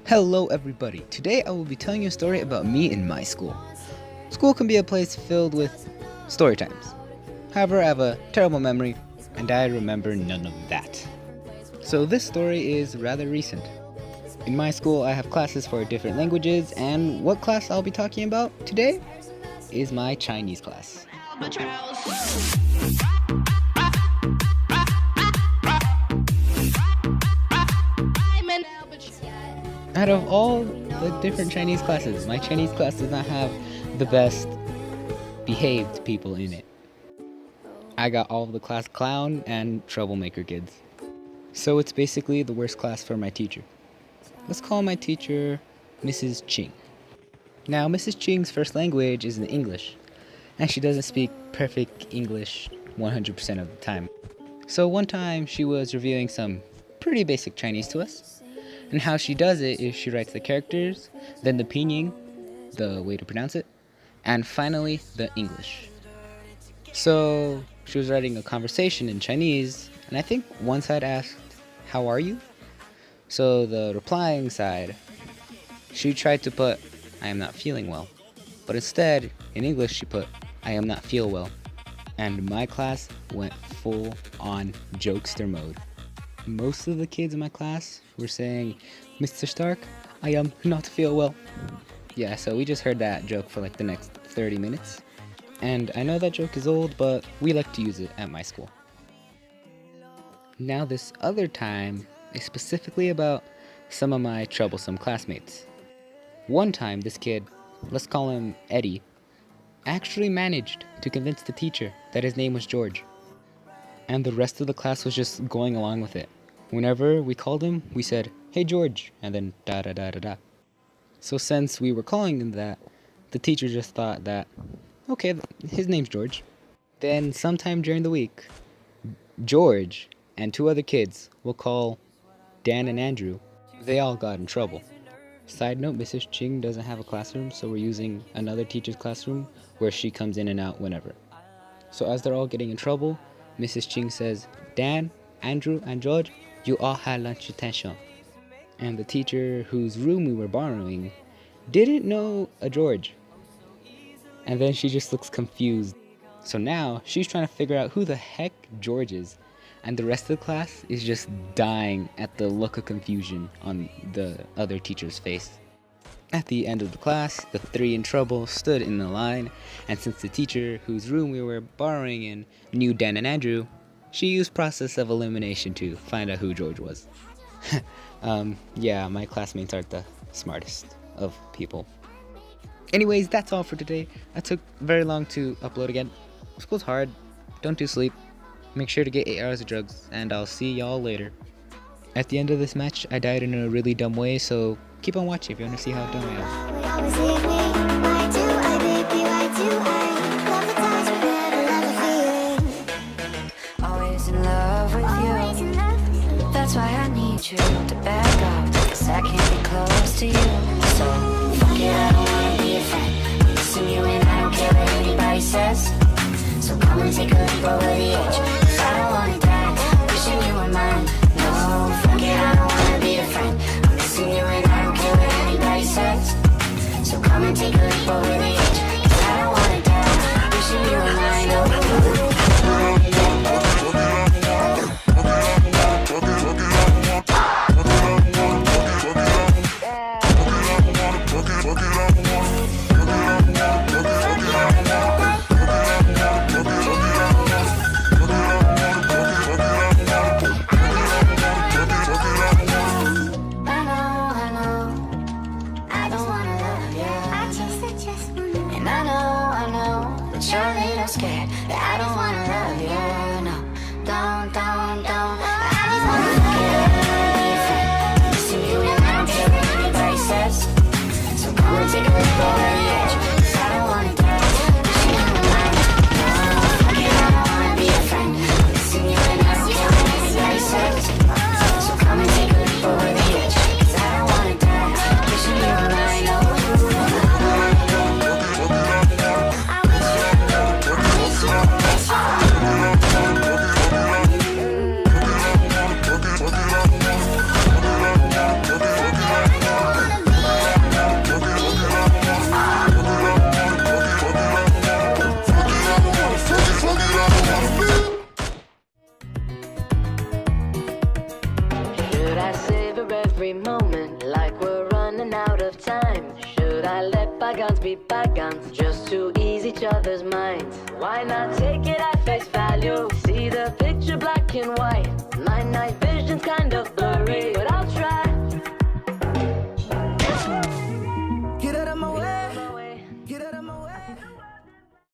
Hello everybody, today I will be telling you a story about me in my school. School can be a place filled with story times. However, I have a terrible memory and I remember none of that. So this story is rather recent. In my school I have classes for different languages, and what class I'll be talking about today is my Chinese class. Out of all the different Chinese classes, my Chinese class does not have the best behaved people in it. I got all of the class clown and troublemaker kids. So it's basically the worst class for my teacher. Let's call my teacher Mrs. Ching. Now, Mrs. Ching's first language is in English, and she doesn't speak perfect English 100% of the time. So one time she was reviewing some pretty basic Chinese to us. And how she does it is she writes the characters, then the pinyin, the way to pronounce it, and finally the English. So she was writing a conversation in Chinese, and I think one side asked, "How are you?" So the replying side, she tried to put, "I am not feeling well." But instead, in English, she put, "I am not feel well." And my class went full on jokester mode. Most of the kids in my class were saying, "Mr. Stark, I am not feel well." Yeah, so we just heard that joke for like the next 30 minutes. And I know that joke is old, but we like to use it at my school. Now this other time is specifically about some of my troublesome classmates. One time this kid, let's call him Eddie, actually managed to convince the teacher that his name was George. And the rest of the class was just going along with it. Whenever we called him, we said, "Hey George," and then da da da da da. So since we were calling him that, the teacher just thought that, okay, his name's George. Then sometime during the week, George and two other kids we'll call Dan and Andrew, they all got in trouble. Side note, Mrs. Ching doesn't have a classroom, so we're using another teacher's classroom where she comes in and out whenever. So as they're all getting in trouble, Mrs. Ching says, "Dan, Andrew, and George, you all had lunch detention." And the teacher whose room we were borrowing didn't know a George. And then she just looks confused. So now she's trying to figure out who the heck George is. And the rest of the class is just dying at the look of confusion on the other teacher's face. At the end of the class, the three in trouble stood in the line, and since the teacher whose room we were borrowing in knew Dan and Andrew, she used process of elimination to find out who George was. Yeah, my classmates aren't the smartest of people. Anyways, that's all for today. I took very long to upload again. School's hard. Don't do sleep. Make sure to get 8 hours of drugs, and I'll see y'all later. At the end of this match, I died in a really dumb way, so keep on watching if you want to see how dumb I am. We always leave me. Why do I, baby, why do I love the times we never love a feeling? Always in love with you. That's why I need you to back up, 'cause I can't be close to you. So fuck it, I don't wanna be a friend. I'm missing you and I don't care what anybody says. So come and take a leap over the edge, 'cause I don't wanna die wishing you were mine. No, fuck it, I don't wanna be a friend. I'm missing you and I don't care what anybody says. So come and take a leap over the edge, 'cause I don't wanna die wishing you were mine. Oh. You're a little scared that I don't wanna love you. No, don't. I just wanna fuck it up, be a friend. I'm missing you and I don't care what anybody says. So come and take a look over the edge, 'cause I don't wanna die wishing you were mine. No, fuck it, I don't wanna be a friend. I'm missing you and I don't care what anybody says. So come and take a look over the edge, 'cause I don't wanna die wishing you were mine. Oh. I wish you Why let bygones be bygones, just to ease each other's minds? Why not take it at face value? See the picture black and white. Might not be